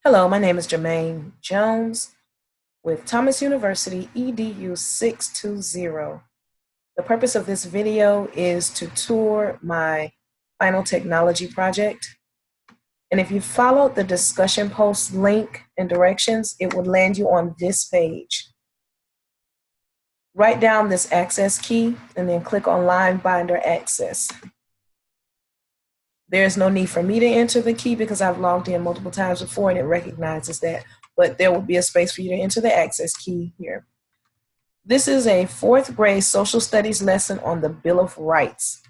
Hello, my name is Jermaine Jones with Thomas University EDU 620. The purpose of this video is to tour my final technology project. And if you followed the discussion post link and directions, it would land you on this page. Write down this access key and then click on Line Binder Access. There's no need for me to enter the key because I've logged in multiple times before and it recognizes that, but there will be a space for you to enter the access key here. This is a 4th grade social studies lesson on the Bill of Rights.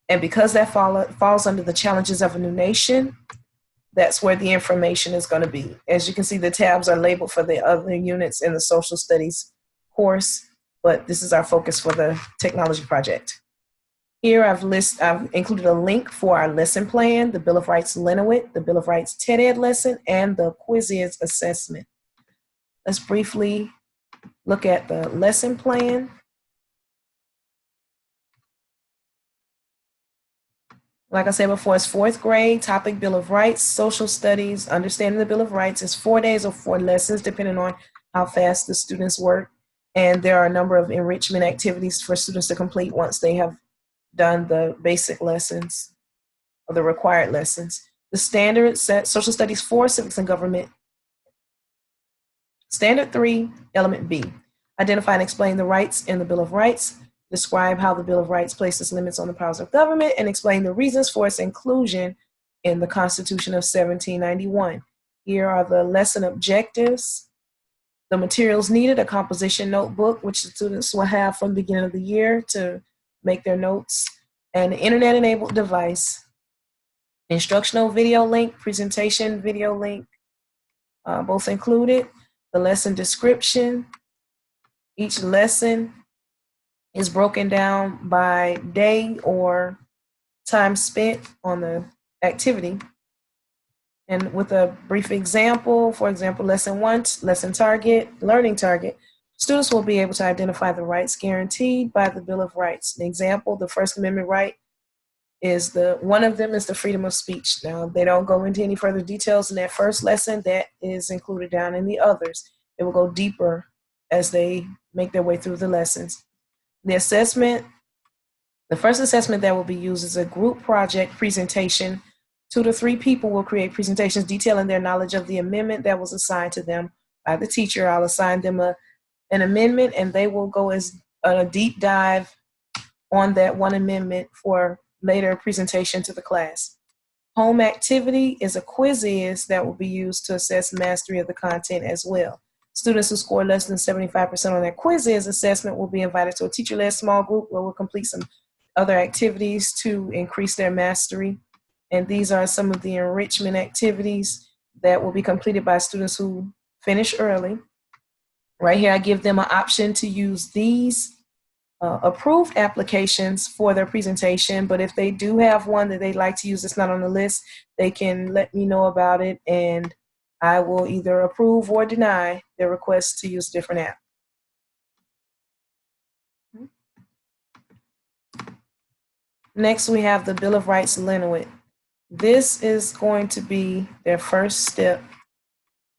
And because that falls under the challenges of a new nation, that's where the information is going to be. As you can see, the tabs are labeled for the other units in the social studies course, but this is our focus for the technology project. Here I've included a link for our lesson plan, the Bill of Rights Lenowit, the Bill of Rights TED Ed lesson, and the Quiz assessment. Let's briefly look at the lesson plan. Like I said before, it's 4th grade, topic Bill of Rights, social studies, understanding the Bill of Rights. It's 4 days or 4 lessons, depending on how fast the students work. And there are a number of enrichment activities for students to complete once they have done the basic lessons or the required lessons. The standard set, Social Studies 4, Civics and Government. Standard 3, Element B. Identify and explain the rights in the Bill of Rights. Describe how the Bill of Rights places limits on the powers of government and explain the reasons for its inclusion in the Constitution of 1791. Here are the lesson objectives. The materials needed, a composition notebook, which the students will have from the beginning of the year to make their notes, an internet-enabled device, instructional video link, presentation video link, both included, the lesson description. Each lesson is broken down by day or time spent on the activity. And with a brief example, for example, lesson 1, lesson target, learning target, students will be able to identify the rights guaranteed by the Bill of Rights. An example, the First Amendment right is one of them is the freedom of speech. Now, they don't go into any further details in that first lesson. That is included down in the others. It will go deeper as they make their way through the lessons. The assessment, the first assessment that will be used is a group project presentation. 2 to 3 people will create presentations detailing their knowledge of the amendment that was assigned to them by the teacher. I'll assign them an amendment and they will go as a deep dive on that one amendment for later presentation to the class. Home activity is a quiz that will be used to assess mastery of the content as well. Students who score less than 75% on their quiz assessment will be invited to a teacher-led small group where we'll complete some other activities to increase their mastery. And these are some of the enrichment activities that will be completed by students who finish early. Right here, I give them an option to use these approved applications for their presentation, but if they do have one that they'd like to use that's not on the list, they can let me know about it and I will either approve or deny their request to use a different app. Next, we have the Bill of Rights Lenowit. This is going to be their first step.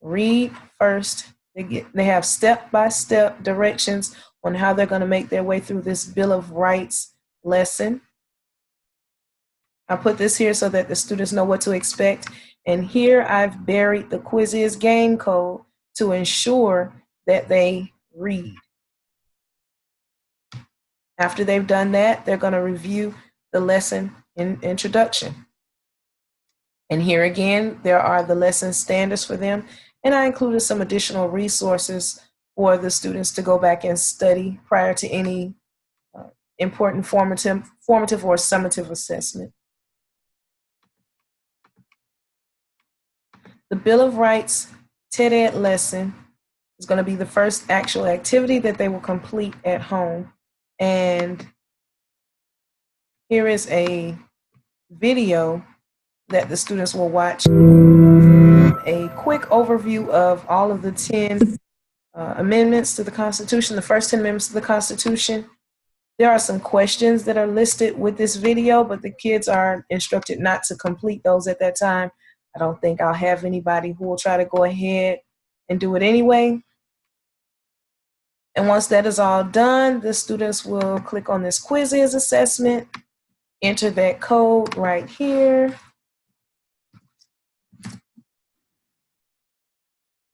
Read first. They have step-by-step directions on how they're going to make their way through this Bill of Rights lesson. I put this here so that the students know what to expect. And here I've buried the Quiz game code to ensure that they read. After they've done that, they're going to review the lesson in introduction. And here again, there are the lesson standards for them. And I included some additional resources for the students to go back and study prior to any important formative or summative assessment. The Bill of Rights TED Ed lesson is going to be the first actual activity that they will complete at home. And here is a video that the students will watch. A quick overview of all of the 10 amendments to the Constitution, the first 10 amendments to the Constitution. There are some questions that are listed with this video, but the kids are instructed not to complete those at that time. I don't think I'll have anybody who will try to go ahead and do it anyway. And once that is all done, the students will click on this quizzes assessment, enter that code right here,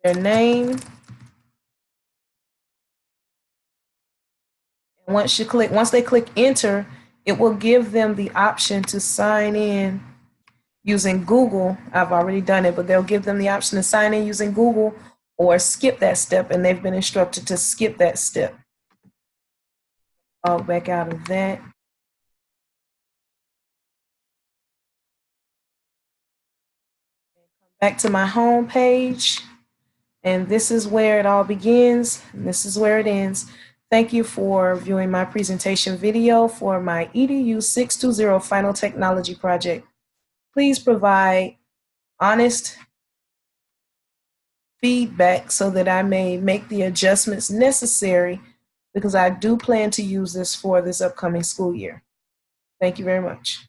their name. And once they click enter, it will give them the option to sign in using Google. I've already done it, but they'll give them the option to sign in using Google or skip that step, and they've been instructed to skip that step. Log back out of that. Back to my home page, and this is where it all begins, and this is where it ends. Thank you for viewing my presentation video for my EDU 620 Final Technology Project. Please provide honest feedback so that I may make the adjustments necessary, because I do plan to use this for this upcoming school year. Thank you very much.